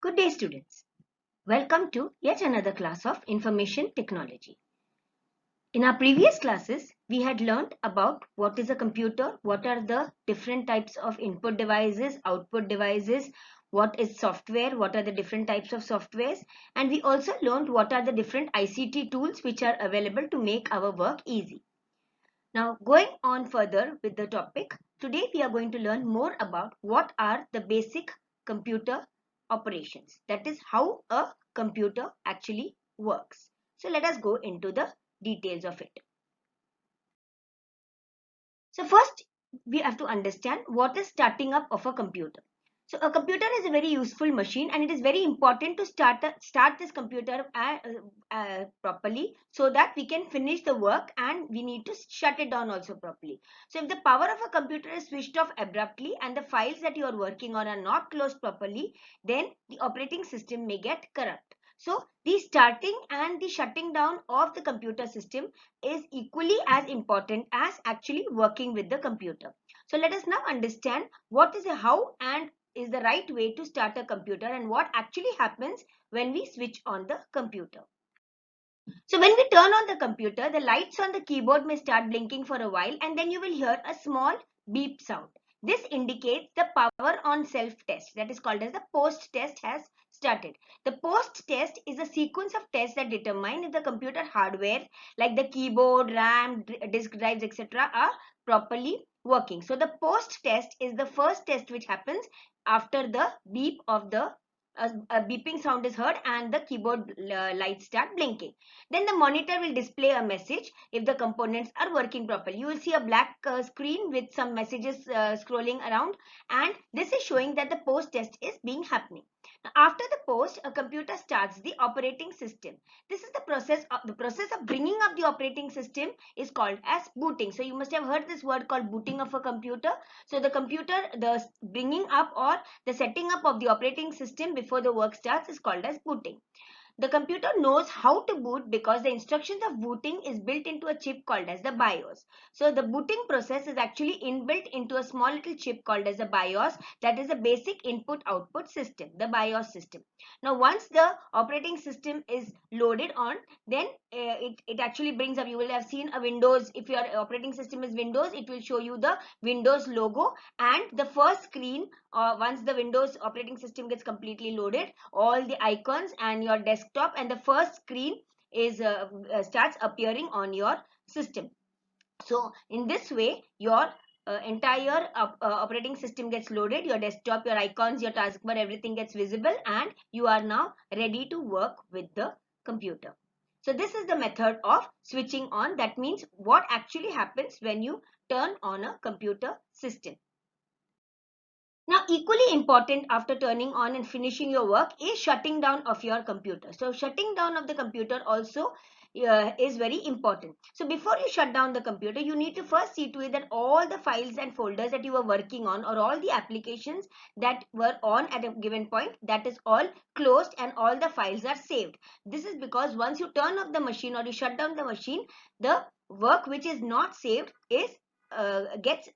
Good day, students. Welcome to yet another class of information technology. In our previous classes, we had learned about what is a computer, what are the different types of input devices, output devices, what is software, what are the different types of softwares, and we also learned what are the different ICT tools which are available to make our work easy. Now, going on further with the topic, today we are going to learn more about what are the basic computer operations. That is how a computer actually works. So let us go into the details of it. So first, we have to understand what is starting up of a computer. So a computer is a very useful machine, and it is very important to start this computer properly so that we can finish the work, and we need to shut it down also properly. So if the power of a computer is switched off abruptly and the files that you are working on are not closed properly, then the operating system may get corrupt. So the starting and the shutting down of the computer system is equally as important as actually working with the computer. So let us now understand what is a how and is the right way to start a computer and what actually happens when we switch on the computer. So when we turn on the computer, the lights on the keyboard may start blinking for a while, and then you will hear a small beep sound. This indicates the power on self test, that is called as the post test, has started. The post test is a sequence of tests that determine if the computer hardware like the keyboard, RAM, disk drives, etc. are properly working. So the post test is the first test which happens after the beep of the a beeping sound is heard and the keyboard lights start blinking. Then the monitor will display a message if the components are working properly. You will see a black screen with some messages scrolling around, and this is showing that the post test is being happening. Now, after the post, a computer starts the operating system. This is the process of bringing up the operating system is called as booting. So you must have heard this word called booting of a computer. So the bringing up or the setting up of the operating system before the work starts is called as booting. The computer knows how to boot because the instructions of booting is built into a chip called as the BIOS. So the booting process is actually inbuilt into a small little chip called as a BIOS, that is a basic input output system, the BIOS system. Now once the operating system is loaded on, then it actually brings up, you will have seen a Windows, if your operating system is Windows, it will show you the Windows logo, and the first screen, once the Windows operating system gets completely loaded, all the icons and your desktop and the first screen is starts appearing on your system. So in this way, your entire operating system gets loaded, your desktop, your icons, your taskbar, everything gets visible, and you are now ready to work with the computer. So this is the method of switching on. That means what actually happens when you turn on a computer system. Now, equally important after turning on and finishing your work is shutting down of your computer. So, shutting down of the computer also is very important. So, before you shut down the computer, you need to first see to it that all the files and folders that you were working on, or all the applications that were on at a given point, that is all closed and all the files are saved. This is because once you turn off the machine or you shut down the machine, the work which is not saved is gets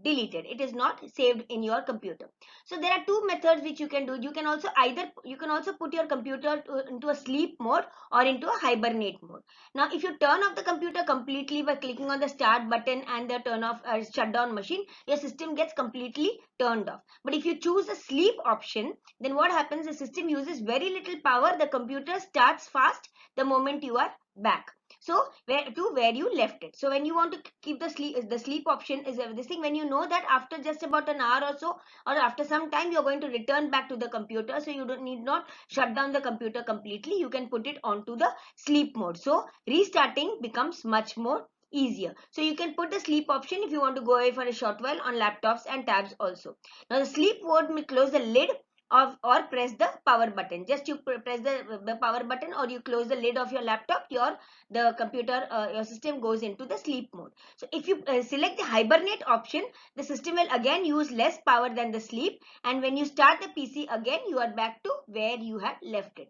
deleted. It is not saved in your computer. So there are two methods which you can do. You can also put your computer into a sleep mode or into a hibernate mode. Now if you turn off the computer completely by clicking on the start button and the turn off shutdown machine, your system gets completely turned off. But if you choose the sleep option, then what happens, the system uses very little power, the computer starts fast the moment you are back, so where you left it. So when you want to keep the sleep option is this thing, when you know that after just about an hour or so, or after some time, you're going to return back to the computer, so you don't need not shut down the computer completely, you can put it onto the sleep mode, so restarting becomes much more easier. So you can put the sleep option if you want to go away for a short while on laptops and tabs also. Now the sleep mode may close the lid of or press the power button. Just you press the power button or you close the lid of your laptop, the computer, your system goes into the sleep mode. So if you select the hibernate option, the system will again use less power than the sleep, and when you start the PC again, you are back to where you had left it.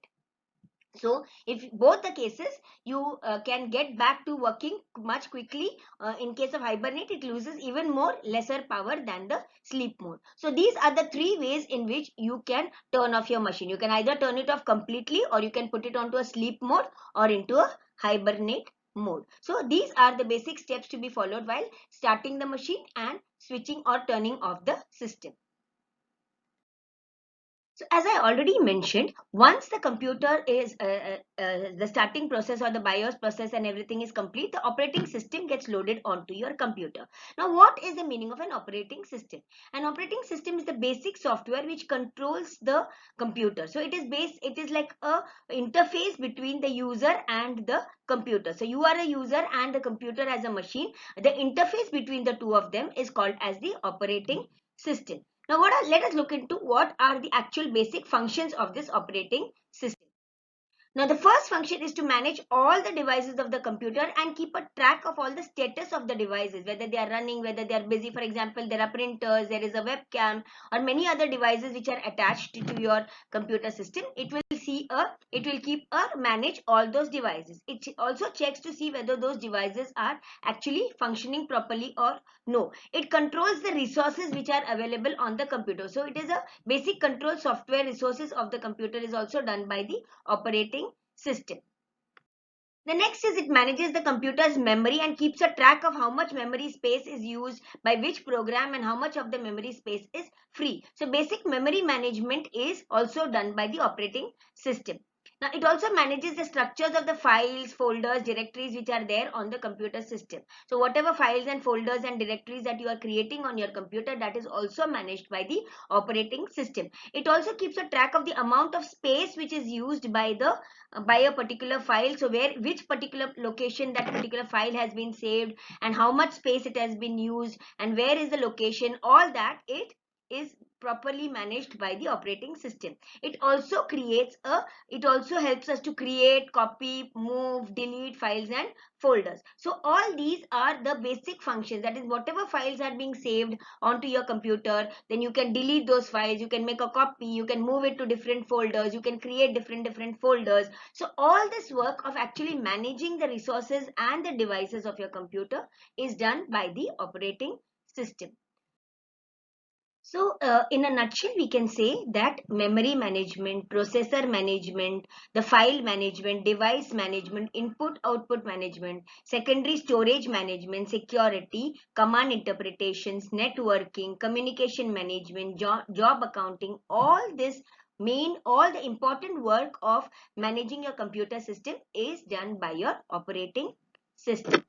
So if both the cases, you can get back to working much quickly. In case of hibernate, it loses even more lesser power than the sleep mode. So these are the three ways in which you can turn off your machine. You can either turn it off completely, or you can put it onto a sleep mode or into a hibernate mode. So these are the basic steps to be followed while starting the machine and switching or turning off the system. So as I already mentioned, once the computer is the starting process or the BIOS process and everything is complete, the operating system gets loaded onto your computer. Now, what is the meaning of an operating system? An operating system is the basic software which controls the computer. So it is like a interface between the user and the computer. So you are a user and the computer as a machine. The interface between the two of them is called as the operating system. Now, let us look into what are the actual basic functions of this operating system. Now, the first function is to manage all the devices of the computer and keep a track of all the status of the devices, whether they are running, whether they are busy. For example, there are printers, there is a webcam, or many other devices which are attached to your computer system. It will keep a manage all those devices. It also checks to see whether those devices are actually functioning properly or no. It controls the resources which are available on the computer. So it is a basic control software. Resources of the computer is also done by the operating system. The next is it manages the computer's memory and keeps a track of how much memory space is used by which program and how much of the memory space is free. So basic memory management is also done by the operating system. Now it also manages the structures of the files, folders, directories which are there on the computer system. So whatever files and folders and directories that you are creating on your computer, that is also managed by the operating system. It also keeps a track of the amount of space which is used by a particular file. So which particular location that particular file has been saved, and how much space it has been used, and where is the location, all that it is properly managed by the operating system. It also helps us to create, copy, move, delete files and folders. So all these are the basic functions. That is, whatever files are being saved onto your computer, then you can delete those files, you can make a copy, you can move it to different folders, you can create different folders. So all this work of actually managing the resources and the devices of your computer is done by the operating system. So, in a nutshell, we can say that memory management, processor management, the file management, device management, input-output management, secondary storage management, security, command interpretations, networking, communication management, job accounting, all the important work of managing your computer system is done by your operating system.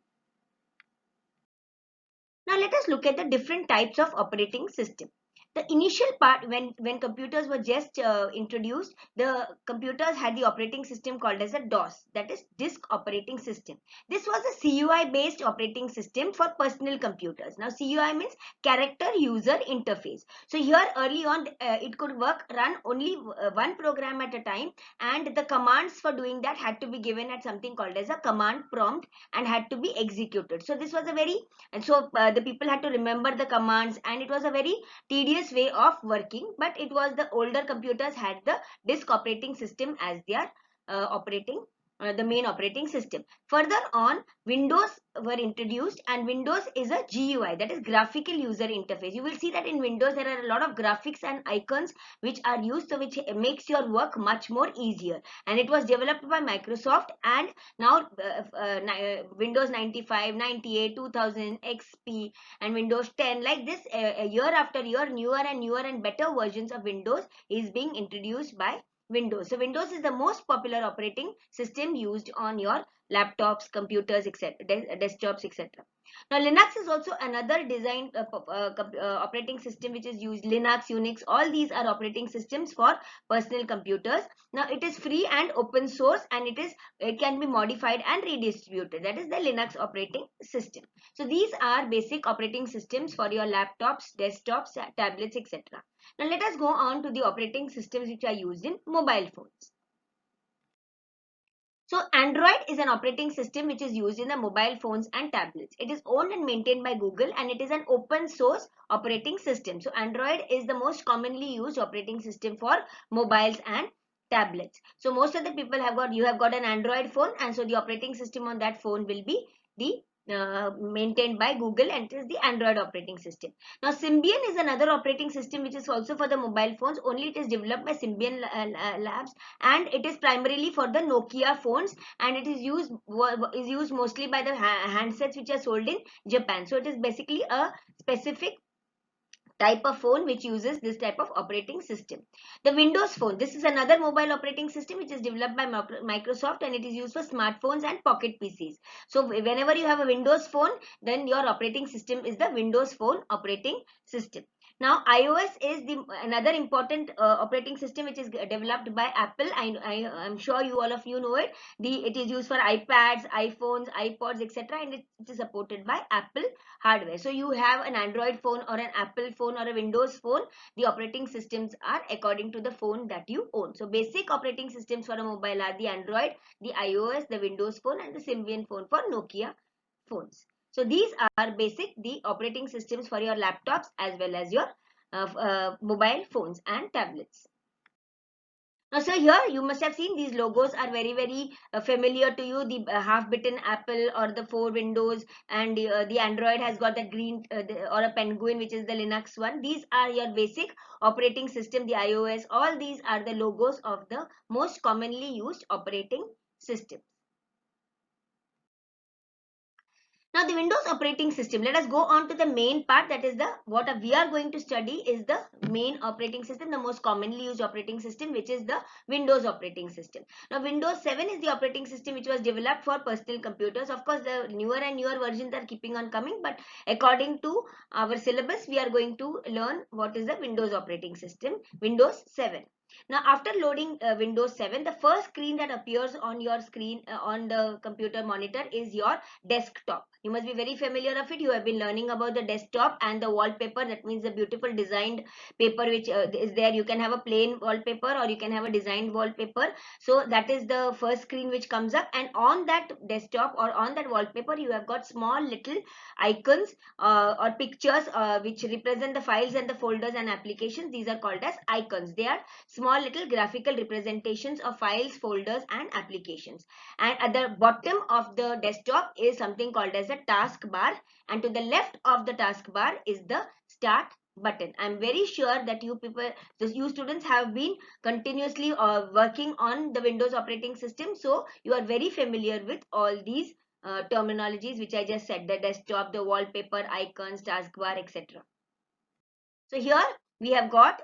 Now let us look at the different types of operating system. The initial part, when computers were just introduced, the computers had the operating system called as a DOS, that is disk operating system. This was a CUI based operating system for personal computers. Now CUI means character user interface. So here early on it could run only one program at a time, and the commands for doing that had to be given at something called as a command prompt and had to be executed. So this was a very and so the people had to remember the commands, and it was a very tedious way of working, but it was the older computers had the disk operating system as their operating the main operating system. Further on, Windows were introduced, and Windows is a GUI, that is graphical user interface. You will see that in Windows there are a lot of graphics and icons which are used, so which makes your work much more easier. And it was developed by Microsoft, and now Windows 95, 98, 2000, XP and Windows 10, like this, year after year, newer and better versions of Windows is being introduced by Windows. So Windows is the most popular operating system used on your laptops, computers, etc., desktops, etc. Now Linux is also another operating system which is used. Linux, Unix, all these are operating systems for personal computers. Now it is free and open source, and it can be modified and redistributed. That is the Linux operating system. So these are basic operating systems for your laptops, desktops, tablets, etc. Now let us go on to the operating systems which are used in mobile phones. So Android is an operating system which is used in the mobile phones and tablets. It is owned and maintained by Google, and it is an open source operating system. So Android is the most commonly used operating system for mobiles and tablets. So most of the people you have got an Android phone, and so the operating system on that phone will be the maintained by Google, and it is the Android operating system. Now Symbian is another operating system which is also for the mobile phones, only it is developed by Symbian Labs, and it is primarily for the Nokia phones, and it is used mostly by the handsets which are sold in Japan. So it is basically a specific type of phone which uses this type of operating system. The Windows Phone, this is another mobile operating system which is developed by Microsoft, and it is used for smartphones and pocket PCs. So whenever you have a Windows Phone, then your operating system is the Windows Phone operating system. Now iOS is the another important operating system which is developed by Apple. I'm sure you all of you know it. It is used for iPads, iPhones, iPods, etc., and it is supported by Apple hardware. So you have an Android phone or an Apple phone or a Windows phone, the operating systems are according to the phone that you own. So basic operating systems for a mobile are the Android, the iOS, the Windows phone, and the Symbian phone for Nokia phones. So these are basic the operating systems for your laptops as well as your mobile phones and tablets. Now, so here you must have seen these logos are very familiar to you. The half-bitten apple or the four windows, and the Android has got the green or a penguin, which is the Linux one. These are your basic operating system, the iOS. All these are the logos of the most commonly used operating system. Now the Windows operating system, let us go on to the main part, that is the what we are going to study is the main operating system, the most commonly used operating system, which is the Windows operating system. Now Windows 7 is the operating system which was developed for personal computers. Of course, the newer and newer versions are keeping on coming, but according to our syllabus, we are going to learn what is the Windows operating system, Windows 7. Now after loading Windows 7, the first screen that appears on your screen on the computer monitor is your desktop. You must be very familiar of it. You have been learning about the desktop and the wallpaper. That means the beautiful designed paper which is there. You can have a plain wallpaper or you can have a designed wallpaper. So that is the first screen which comes up, and on that desktop or on that wallpaper you have got small little icons or pictures which represent the files and the folders and applications. These are called as icons. They are small little graphical representations of files, folders and applications. And at the bottom of the desktop is something called as a taskbar, and to the left of the taskbar is the start button. I'm very sure that you people, you students have been continuously working on the Windows operating system, so you are very familiar with all these terminologies which I just said, the desktop, the wallpaper, icons, taskbar, etc. So here we have got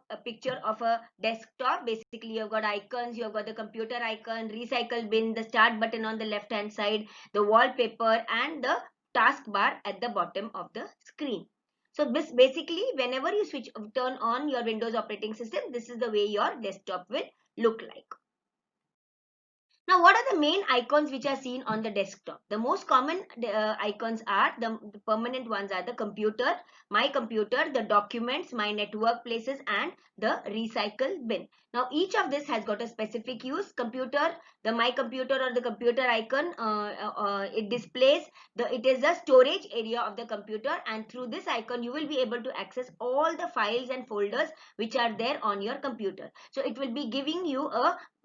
a picture of a desktop. Basically, you've got icons, you've got the computer icon, recycle bin, the start button on the left hand side, the wallpaper and the taskbar at the bottom of the screen. So this basically, whenever you turn on your Windows operating system, this is the way your desktop will look like. Now, what are the main icons which are seen on the desktop? The most common icons are the permanent ones are the computer, my computer, the documents, my network places, and the recycle bin. Now, each of this has got a specific use. Computer, the my computer or the computer icon, it displays it is the storage area of the computer, and through this icon you will be able to access all the files and folders which are there on your computer. So it will be giving you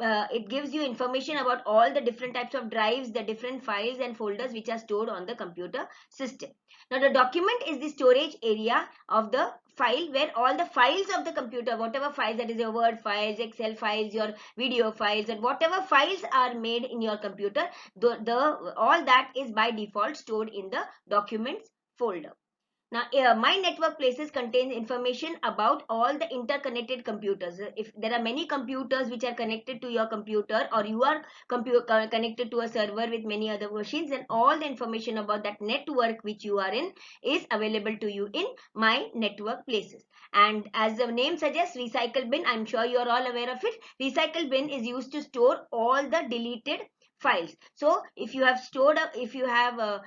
it gives you information about all the different types of drives, the different files and folders which are stored on the computer system. Now the document is the storage area of the file where all the files of the computer, whatever files, that is your Word files, Excel files, your video files, and whatever files are made in your computer, all that is by default stored in the documents folder. Now, My Network Places contains information about all the interconnected computers. If there are many computers which are connected to your computer, or you are connected to a server with many other machines, then all the information about that network which you are in is available to you in My Network Places. And as the name suggests, recycle bin, I'm sure you are all aware of it. Recycle bin is used to store all the deleted files. So if you have stored up, if you have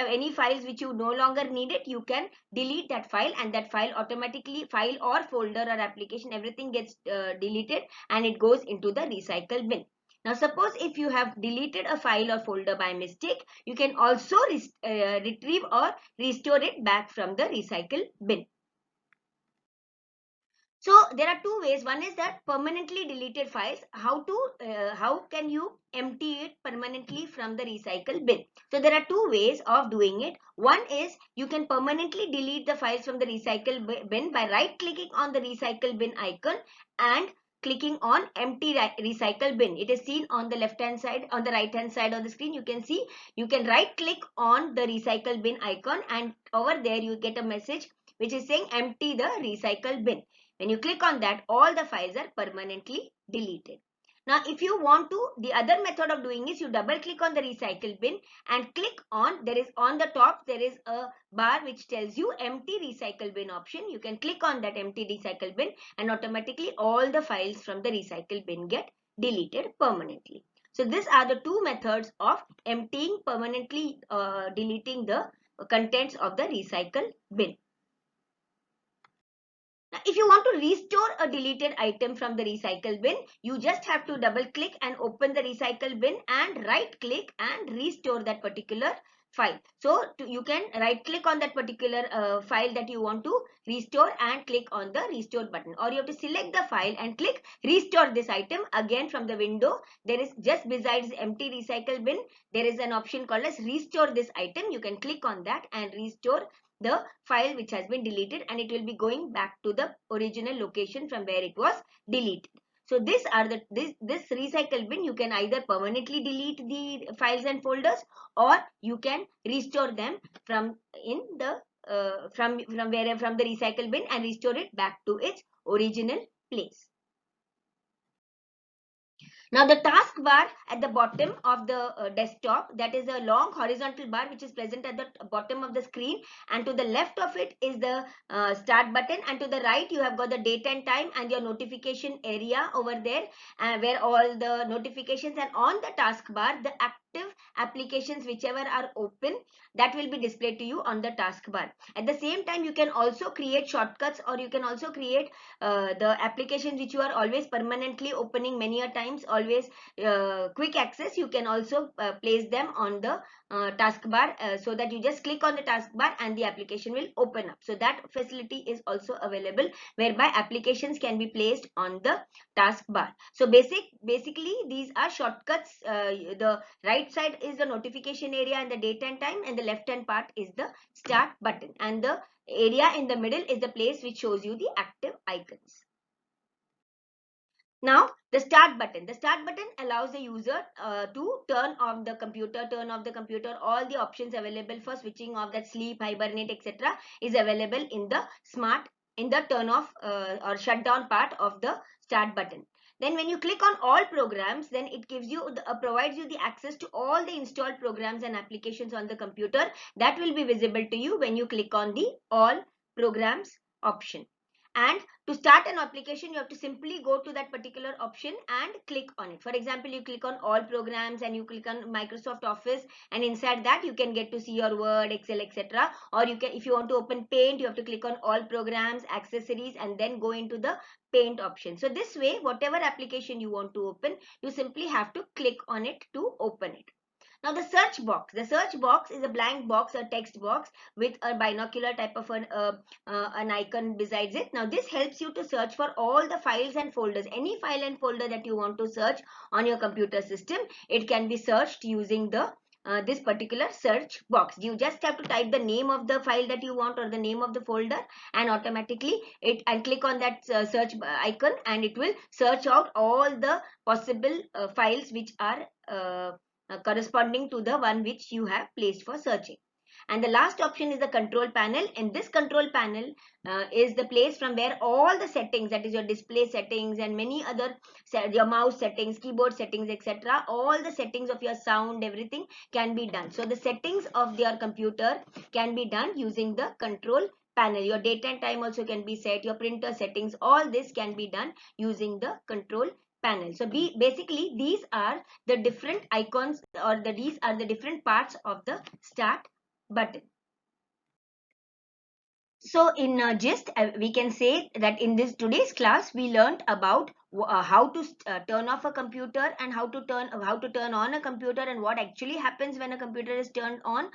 any files which you no longer need it, you can delete that file, and that file automatically, file or folder or application, everything gets deleted and it goes into the recycle bin. Now suppose if you have deleted a file or folder by mistake, you can also retrieve or restore it back from the recycle bin. So there are two ways. One is that permanently deleted files. How can you empty it permanently from the recycle bin? So there are two ways of doing it. One is you can permanently delete the files from the recycle bin by right clicking on the recycle bin icon and clicking on empty recycle bin. It is seen on the left hand side, on the right hand side of the screen. You can see, you can right click on the recycle bin icon, and over there you get a message which is saying empty the recycle bin. When you click on that, all the files are permanently deleted. Now, if you want to, the other method of doing is you double click on the recycle bin and click on, there is on the top, there is a bar which tells you empty recycle bin option. You can click on that empty recycle bin and automatically all the files from the recycle bin get deleted permanently. So these are the two methods of emptying permanently, deleting the contents of the recycle bin. Now, if you want to restore a deleted item from the recycle bin, you just have to double click and open the recycle bin and right click and restore that particular file. So you can right click on that particular file that you want to restore and click on the restore button, or you have to select the file and click restore this item. Again, from the window, there is just besides empty recycle bin, there is an option called as restore this item. You can click on that and restore the file which has been deleted, and it will be going back to the original location from where it was deleted. So these are this recycle bin, you can either permanently delete the files and folders, or you can restore them from in the from the recycle bin and restore it back to its original place. Now the taskbar at the bottom of the desktop, that is a long horizontal bar which is present at the bottom of the screen, and to the left of it is the start button, and to the right you have got the date and time and your notification area over there, where all the notifications, and on the taskbar the active applications whichever are open, that will be displayed to you on the taskbar. At the same time, you can also create shortcuts, or you can also create the applications which you are always permanently opening many a times, always quick access. You can also place them on the taskbar, so that you just click on the taskbar and the application will open up. So that facility is also available, whereby applications can be placed on the taskbar. So basically these are shortcuts. The right side is the notification area and the date and time, and the left hand part is the start button, and the area in the middle is the place which shows you the active icons. Now the start button. The start button allows the user to turn off the computer. All the options available for switching off, that sleep, hibernate, etc. is available in the turn off or shutdown part of the start button. Then when you click on all programs, then it gives you provides you the access to all the installed programs and applications on the computer. That will be visible to you when you click on the all programs option. And to start an application, you have to simply go to that particular option and click on it. For example, you click on all programs and you click on Microsoft Office, and inside that you can get to see your Word, Excel, etc. Or you can, if you want to open Paint, you have to click on all programs, accessories, and then go into the Paint option. So this way, whatever application you want to open, you simply have to click on it to open it. Now the search box is a blank box, a text box with a binocular type of an icon besides it. Now this helps you to search for all the files and folders. Any file and folder that you want to search on your computer system, it can be searched using the this particular search box. You just have to type the name of the file that you want or the name of the folder, and automatically and click on that search icon, and it will search out all the possible files which are corresponding to the one which you have placed for searching. And the last option is the control panel. In this control panel is the place from where all the settings, that is your display settings and many other, your mouse settings, keyboard settings, etc. All the settings of your sound, everything can be done. So the settings of your computer can be done using the control panel. Your date and time also can be set, your printer settings, all this can be done using the control panel. So basically these are the different icons, or these are the different parts of the start button. So in gist, we can say that in this today's class we learned about how to turn off a computer, and how to turn on a computer, and what actually happens when a computer is turned on,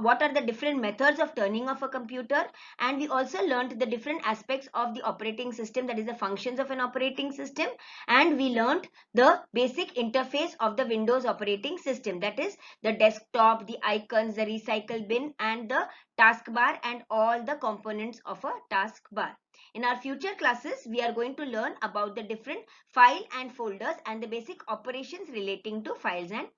what are the different methods of turning off a computer. And we also learned the different aspects of the operating system, that is the functions of an operating system. And we learned the basic interface of the Windows operating system, that is the desktop, the icons, the recycle bin, and the taskbar, and all the components of a taskbar. In our future classes, we are going to learn about the different file and folders and the basic operations relating to files and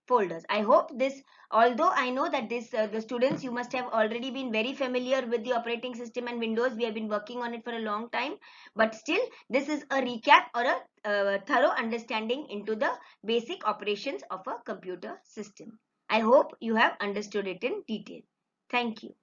folders. I hope this, although I know that the students, you must have already been very familiar with the operating system and Windows. We have been working on it for a long time, but still this is a recap or a thorough understanding into the basic operations of a computer system. I hope you have understood it in detail. Thank you.